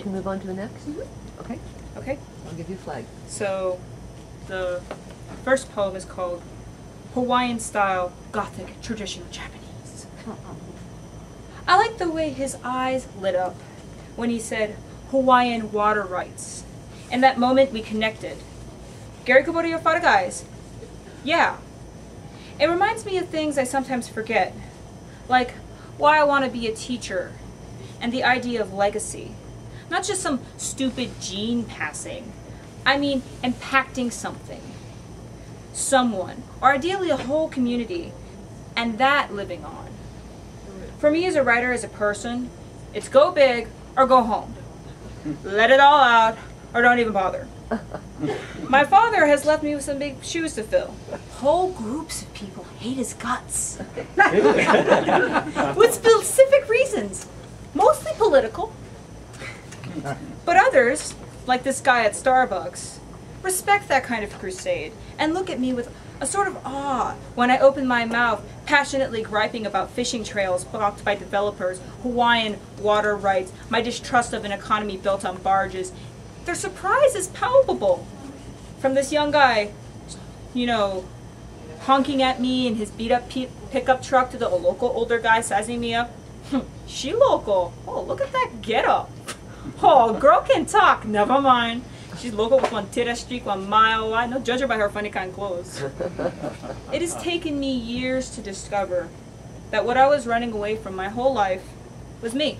can move on to the next? Mm-hmm. Okay. Okay. I'll give you a flag. So, the first poem is called Hawaiian Style Gothic Traditional Japanese. I like the way his eyes lit up when he said Hawaiian water rights. In that moment we connected. Gary Kubota, your father guys. Yeah. It reminds me of things I sometimes forget, like why I want to be a teacher and the idea of legacy. Not just some stupid gene passing. I mean impacting something. Someone, or ideally a whole community, and that living on. For me as a writer, as a person, it's go big or go home. Let it all out or don't even bother. My father has left me with some big shoes to fill. Whole groups of people hate his guts. With specific reasons, mostly political. But others, like this guy at Starbucks, respect that kind of crusade and look at me with a sort of awe when I open my mouth, passionately griping about fishing trails blocked by developers, Hawaiian water rights, my distrust of an economy built on barges. Their surprise is palpable. From this young guy, you know, honking at me in his beat-up pickup truck to the local older guy sizing me up. She local. Oh, look at that get-up. Oh, girl can talk. Never mind. She's local with one tira streak 1 mile wide. No judge her by her funny kind of clothes. It has taken me years to discover that what I was running away from my whole life was me.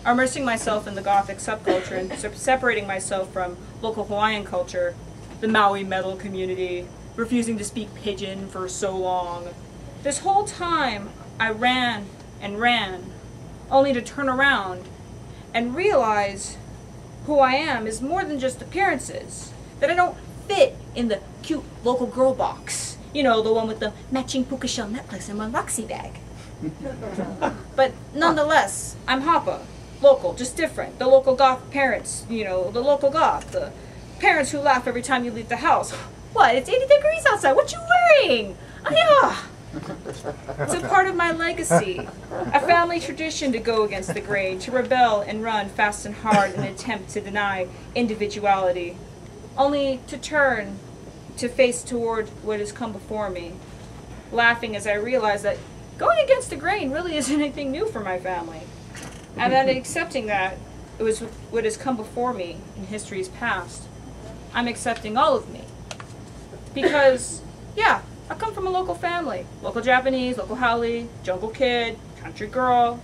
Immersing myself in the Gothic subculture and separating myself from local Hawaiian culture, the Maui metal community, refusing to speak pidgin for so long. This whole time, I ran and ran, only to turn around and realize who I am is more than just appearances, that I don't fit in the cute local girl box. You know, the one with the matching puka shell necklace and one Roxy bag. But nonetheless, I'm Hapa, local, just different. The local goth parents, you know, the local goth, the parents who laugh every time you leave the house. What, it's 80 degrees outside, what you wearing? Ah, it's a part of my legacy, a family tradition to go against the grain, to rebel and run fast and hard in an attempt to deny individuality, only to turn to face toward what has come before me, laughing as I realize that going against the grain really isn't anything new for my family, and that accepting that it was what has come before me in history's past. I'm accepting all of me, because, yeah, I come from a local family. Local Japanese, local haole, jungle kid, country girl.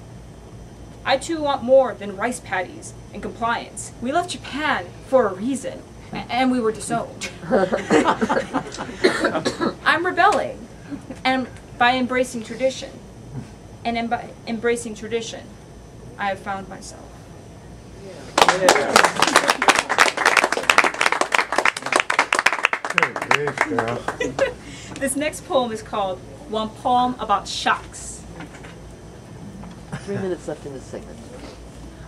I too want more than rice patties and compliance. We left Japan for a reason, and we were disowned. I'm rebelling, and by embracing tradition, and by embracing tradition, I have found myself. This next poem is called One Poem About Sharks. 3 minutes left in this segment.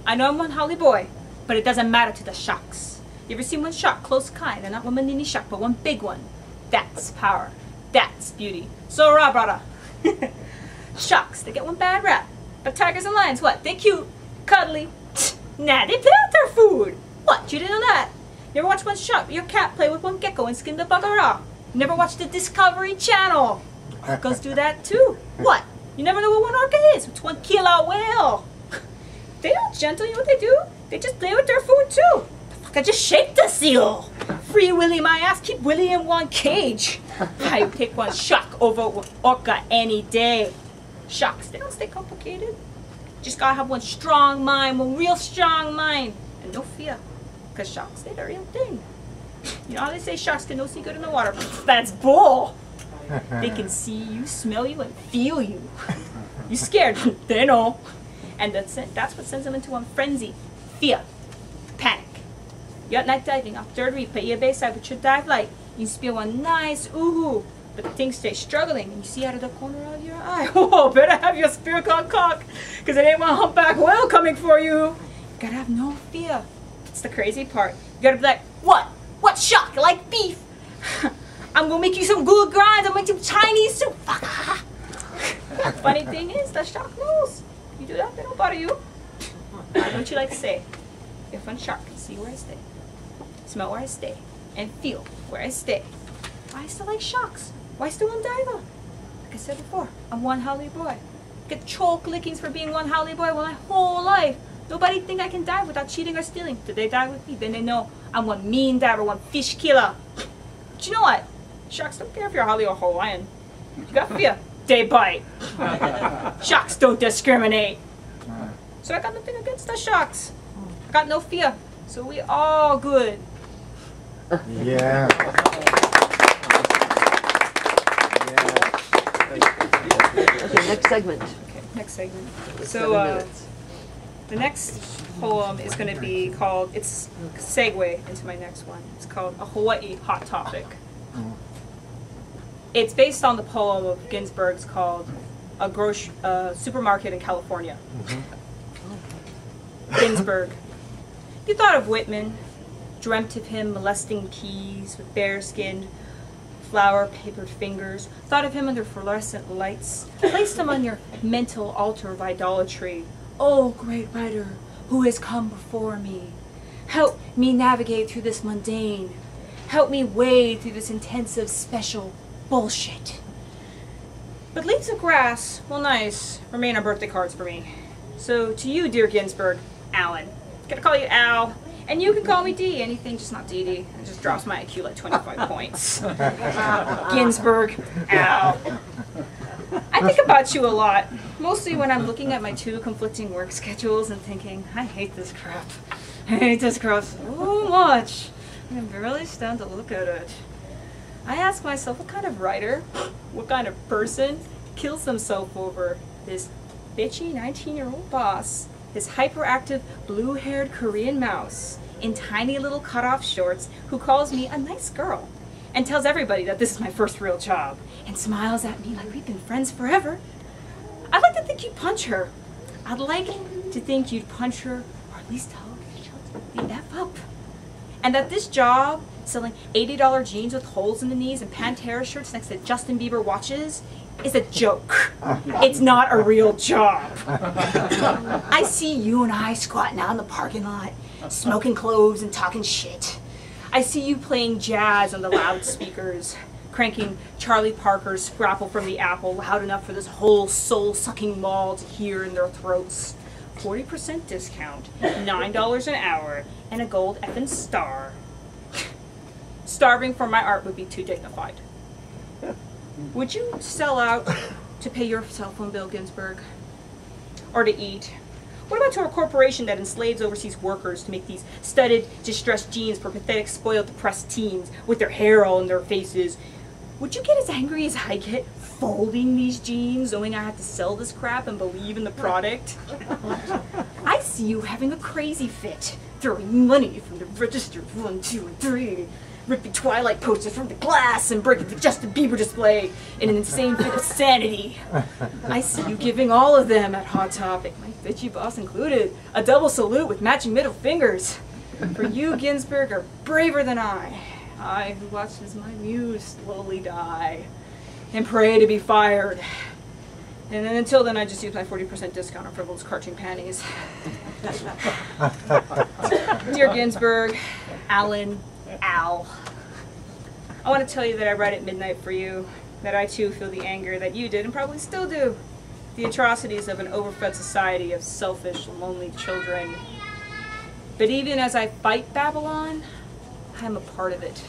I know I'm one haole boy, but it doesn't matter to the sharks. You ever seen one shark, close kind, and not one mini shark, but one big one? That's power. That's beauty. So rah, brother. Sharks, they get one bad rap. But tigers and lions, what? They cute, cuddly. Nah, they play with their food. What? You didn't know that? You ever watch one shark, your cat play with one gecko and skin the bugger raw? You never watched the Discovery Channel? Orcas do that too. What? You never know what one orca is? It's one killer whale. They don't gentle, you know what they do? They just play with their food too. I just shake the seal. Free Willy my ass, keep Willy in one cage. I pick one shark over orca any day. Sharks, they don't stay complicated. Just gotta have one strong mind, one real strong mind. And no fear. Because sharks, they're the real thing. You know how they say sharks can no see good in the water? That's bull. They can see you, smell you, and feel you. You scared? They know. And that's what sends them into one frenzy. Fear. Panic. You're at night diving off third reef, pay your bayside with your dive light. You spew one nice ooh-hoo, but things stay struggling, and you see out of the corner of your eye. Oh, better have your spear on cock, because it ain't one humpback whale coming for you. You gotta have no fear. That's the crazy part. You gotta be like, what? What shark? You like beef? I'm gonna make you some good grinds. I'll make you Chinese soup. Funny thing is, the shark knows. You do that, they don't bother you. I know what you like to say. If a shark can see where I stay, smell where I stay, and feel where I stay, I still like sharks. Why still on diver? Like I said before, I'm one howly boy. Get choke lickings for being one howly boy my whole life. Nobody think I can dive without cheating or stealing. Did they dive with me? Then they know I'm one mean diver, one fish killer. But you know what? Sharks don't care if you're Holly or Hawaiian. You got fear, they bite. Sharks don't discriminate. So I got nothing against the sharks. I got no fear. So we all good. Yeah. Okay, next segment. Okay, next segment. 7 So minutes. the next poem is going to be called, it's a segue into my next one. It's called A Hawaii Hot Topic. It's based on the poem of Ginsberg's called A Supermarket in California. Ginsberg. You thought of Whitman, dreamt of him molesting keys with bare-skinned, flower-papered fingers, thought of him under fluorescent lights, placed him on your mental altar of idolatry. Oh, great writer, who has come before me, help me navigate through this mundane, help me wade through this intensive, special bullshit. But leaves of grass, well nice, remain on birthday cards for me. So to you, dear Ginsberg, Alan. Gonna call you Al. And you can call me D, anything, just not Dee Dee. It just drops my IQ like 25 points. Ginsberg, Al. I think about you a lot, mostly when I'm looking at my 2 conflicting work schedules and thinking, I hate this crap. I hate this crap so much. I can barely stand to look at it. I ask myself, what kind of writer, what kind of person kills themselves over this bitchy 19-year-old boss, this hyperactive blue-haired Korean mouse in tiny little cut-off shorts who calls me a nice girl and tells everybody that this is my first real job and smiles at me like we've been friends forever. I'd like to think you'd punch her. I'd like to think you'd punch her, or at least tell her the F up. And that this job, selling $80 jeans with holes in the knees and Pantera shirts next to Justin Bieber watches, is a joke. It's not a real job. I see you and I squatting out in the parking lot, smoking cloves and talking shit. I see you playing jazz on the loudspeakers, cranking Charlie Parker's Scrapple from the Apple loud enough for this whole soul-sucking mall to hear in their throats. 40% discount, $9 an hour, and a gold effing star. Starving for my art would be too dignified. Would you sell out to pay your cell phone bill, Ginsberg? Or to eat? What about to a corporation that enslaves overseas workers to make these studded, distressed jeans for pathetic, spoiled, depressed teens with their hair all in their faces? Would you get as angry as I get folding these jeans, knowing I have to sell this crap and believe in the product? I see you having a crazy fit, throwing money from the register 1, 2, and 3. Ripping Twilight posters from the glass and breaking the Justin Bieber display in an insane fit of sanity. I see you giving all of them at Hot Topic, my bitchy boss included, a double salute with matching middle fingers. For you, Ginsberg, are braver than I who watches my muse slowly die and pray to be fired. And then until then, I just use my 40% discount on frivolous cartoon panties. Dear Ginsberg, Alan, Al, I want to tell you that I read at midnight for you, that I too feel the anger that you did and probably still do, the atrocities of an overfed society of selfish, lonely children. But even as I fight Babylon, I am a part of it.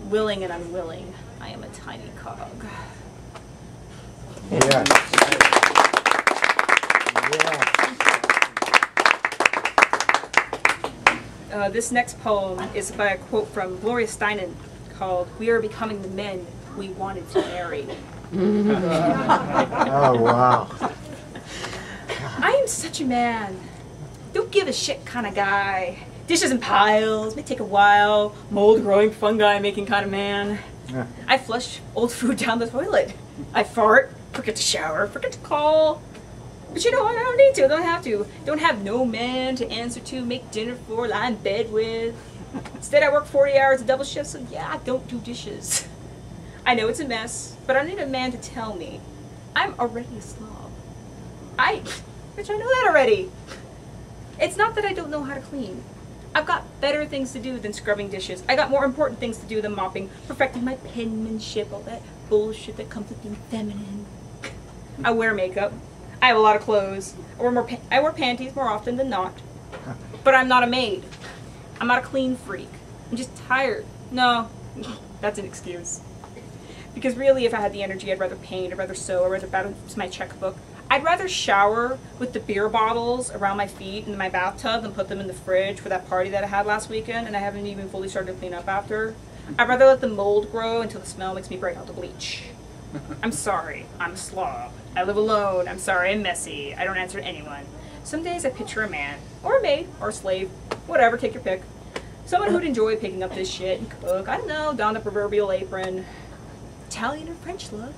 Willing and unwilling, I am a tiny cog. Yeah. This next poem is by a quote from Gloria Steinem called, "We are becoming the men we wanted to marry." Oh, wow. I am such a man. Don't give a shit kind of guy. Dishes in piles, may take a while, mold growing, fungi making kind of man. Yeah. I flush old food down the toilet. I fart, forget to shower, forget to call. But you know what? I don't need to, don't have to. Don't have no man to answer to, make dinner for, lie in bed with. Instead, I work 40 hours a double shift, so yeah, I don't do dishes. I know it's a mess, but I need a man to tell me I'm already a slob. Bitch, I know that already. It's not that I don't know how to clean. I've got better things to do than scrubbing dishes. I got more important things to do than mopping, perfecting my penmanship, all that bullshit that comes with being feminine. I wear makeup. I have a lot of clothes. I wear panties more often than not. But I'm not a maid. I'm not a clean freak. I'm just tired. No, that's an excuse. Because really, if I had the energy, I'd rather paint, I'd rather sew, I'd rather balance my checkbook. I'd rather shower with the beer bottles around my feet in my bathtub than put them in the fridge for that party that I had last weekend and I haven't even fully started to clean up after. I'd rather let the mold grow until the smell makes me break out the bleach. I'm sorry, I'm a slob. I live alone. I'm sorry, I'm messy. I don't answer to anyone. Some days I picture a man, or a maid, or a slave, whatever, take your pick. Someone who'd enjoy picking up this shit and cook, I don't know, don the proverbial apron. Italian or French love.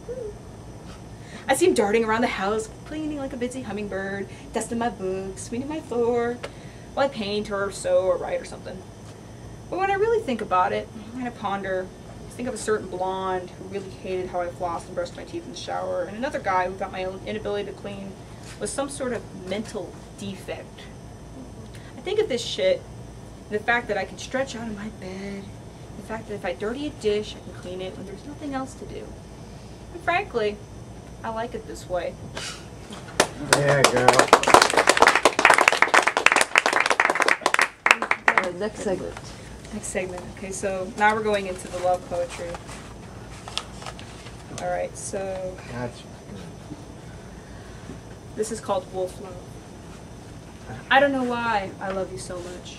I see him darting around the house, cleaning like a busy hummingbird, dusting my books, sweeping my floor, while I paint or sew or write or something. But when I really think about it, and I ponder, I think of a certain blonde who really hated how I flossed and brushed my teeth in the shower, and another guy who thought my inability to clean was some sort of mental defect. I think of this shit, and the fact that I can stretch out of my bed, the fact that if I dirty a dish, I can clean it when there's nothing else to do. And frankly, I like it this way. Yeah, girl. Next segment. Next segment. Okay, so now we're going into the love poetry. Alright, so Gotcha. this is called Wolf Love. I don't know why I love you so much.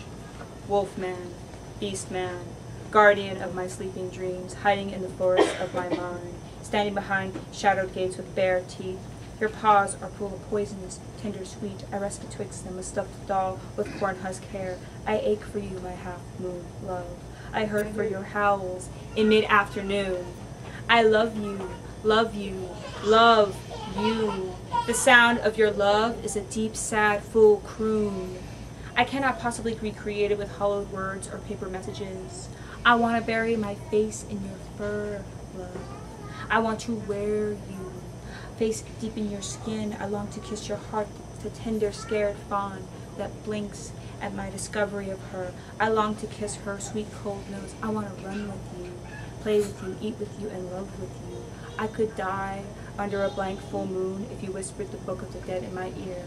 Wolf man, beast man, guardian of my sleeping dreams, hiding in the forest of my mind, standing behind shadowed gates with bare teeth. Your paws are full of poisonous, tender sweet. I rest betwixt them, a stuffed doll with corn husk hair. I ache for you, my half-moon love. I hurt for your howls in mid-afternoon. I love you, love you, love you. The sound of your love is a deep, sad, full croon. I cannot possibly recreate it with hollowed words or paper messages. I want to bury my face in your fur, love. I want to wear you, face deep in your skin. I long to kiss your heart, the tender, scared fawn that blinks at my discovery of her. I long to kiss her sweet, cold nose. I want to run with you, play with you, eat with you, and love with you. I could die under a blank full moon if you whispered the book of the dead in my ear.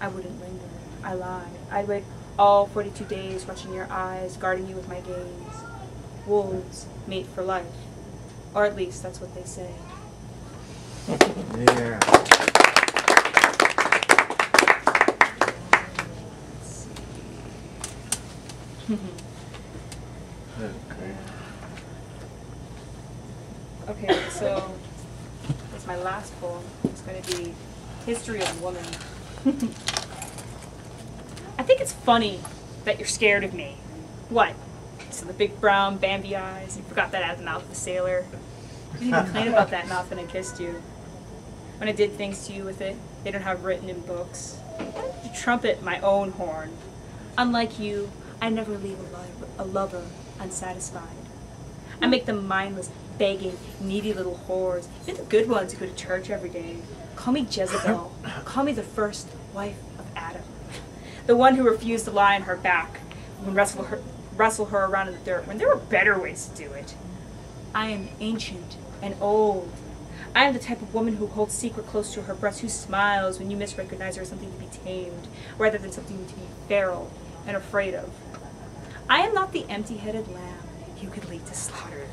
I wouldn't linger. I lied. I'd wait all 42 days, watching your eyes, guarding you with my gaze. Wolves mate for life. Or at least that's what they say. Yeah. Okay, so that's my last poem. It's going to be History of Woman. I think it's funny that you're scared of me. What? So the big brown Bambi eyes, you forgot that out of the mouth of a sailor. You didn't even complain about that mouth when I kissed you. When I did things to you with it, they don't have written in books. I like to trumpet my own horn. Unlike you, I never leave a lover unsatisfied. I make them mindless, begging, needy little whores. You're the good ones who go to church every day. Call me Jezebel. Call me the first wife of Adam. The one who refused to lie on her back and wrestle her around in the dirt when there were better ways to do it. I am ancient and old. I am the type of woman who holds secret close to her breast, who smiles when you misrecognize her as something to be tamed, rather than something to be feral and afraid of. I am not the empty-headed lamb you could lead to slaughter.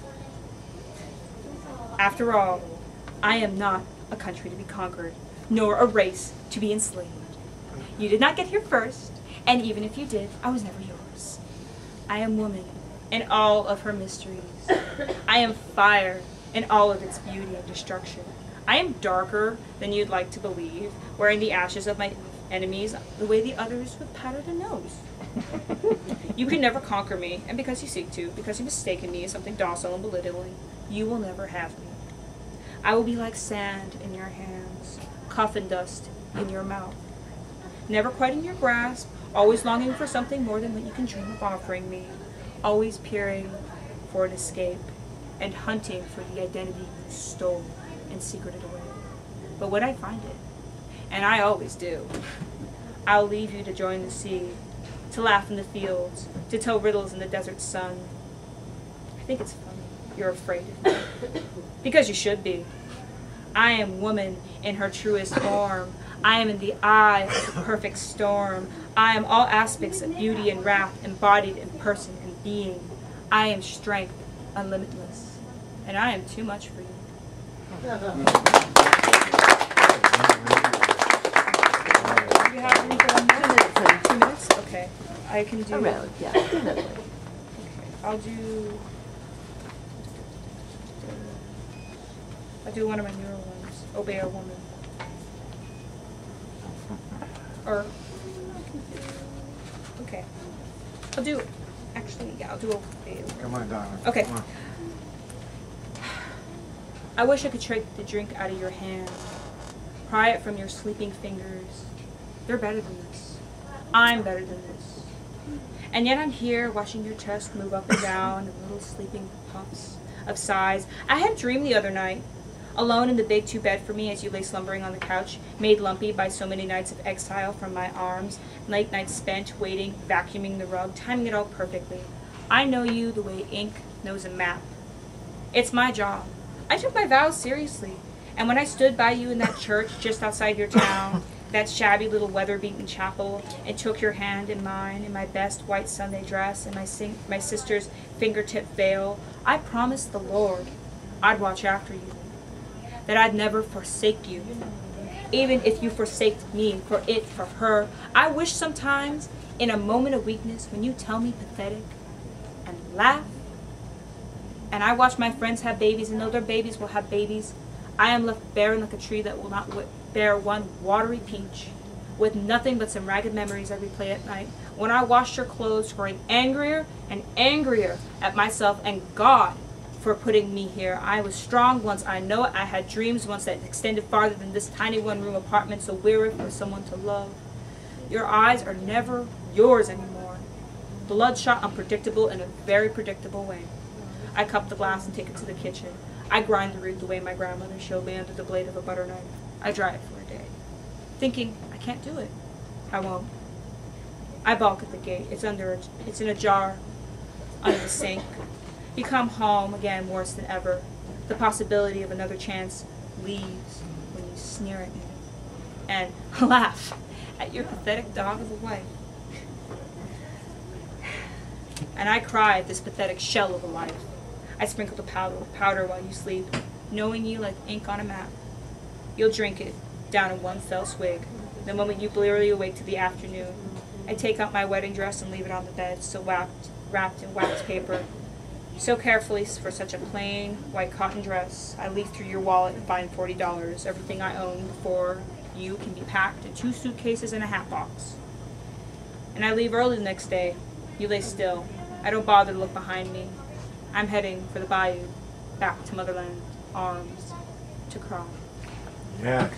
After all, I am not a country to be conquered, nor a race to be enslaved. You did not get here first, and even if you did, I was never yours. I am woman in all of her mysteries. I am fire in all of its beauty and destruction. I am darker than you'd like to believe, wearing the ashes of my enemies the way the others would powder their nose. You can never conquer me, and because you seek to, because you mistaken me as something docile and belittling, you will never have me. I will be like sand in your hands, coffin dust in your mouth. Never quite in your grasp, always longing for something more than what you can dream of offering me, always peering for an escape, and hunting for the identity you stole and secreted away. But when I find it, and I always do, I'll leave you to join the sea, to laugh in the fields, to tell riddles in the desert sun. I think it's funny you're afraid of me, because you should be. I am woman in her truest form. I am in the eye of the perfect storm. I am all aspects of beauty and wrath, embodied in person and being. I am strength, unlimitless, and I am too much for you. You have room for 1 minute? 2 minutes? Okay. I can do... Around, yeah, definitely. Okay. I'll do one of my newer ones. Obey a woman. Or... Okay. I'll do... Actually, yeah, I'll do obey a woman. Come on, darling. Okay. Come on. I wish I could take the drink out of your hand, pry it from your sleeping fingers. They're better than this. I'm better than this. And yet I'm here watching your chest move up and down in little sleeping puffs of sighs. I had a dream the other night, alone in the big two-bed for me as you lay slumbering on the couch, made lumpy by so many nights of exile from my arms, late nights spent waiting, vacuuming the rug, timing it all perfectly. I know you the way ink knows a map. It's my job. I took my vows seriously, and when I stood by you in that church just outside your town, that shabby little weather-beaten chapel, and took your hand in mine in my best white Sunday dress and my sister's fingertip veil, I promised the Lord I'd watch after you, that I'd never forsake you, even if you forsaked me, for it, for her. I wish sometimes, in a moment of weakness, when you tell me pathetic and laugh, and I watch my friends have babies and know their babies will have babies, I am left barren like a tree that will not bear one watery peach, with nothing but some ragged memories I replay at night, when I washed your clothes, growing angrier and angrier at myself and God for putting me here. I was strong once, I know it. I had dreams once that extended farther than this tiny one-room apartment, so weary for someone to love. Your eyes are never yours anymore. Bloodshot, unpredictable in a very predictable way. I cup the glass and take it to the kitchen. I grind the root the way my grandmother showed me under the blade of a butter knife. I dry it for a day, thinking I can't do it. I won't. I balk at the gate. It's in a jar under the sink. You come home again worse than ever. The possibility of another chance leaves when you sneer at me and laugh at your pathetic dog of a wife. And I cry at this pathetic shell of a life. I sprinkle the powder while you sleep, knowing you like ink on a map. You'll drink it down in one fell swig. The moment you blearily awake to the afternoon, I take out my wedding dress and leave it on the bed, so wrapped in wax paper. So carefully for such a plain white cotton dress, I leaf through your wallet and find $40, everything I own before you can be packed in 2 suitcases and a hat box. And I leave early the next day. You lay still. I don't bother to look behind me. I'm heading for the bayou, back to motherland, arms, to cry. Yes.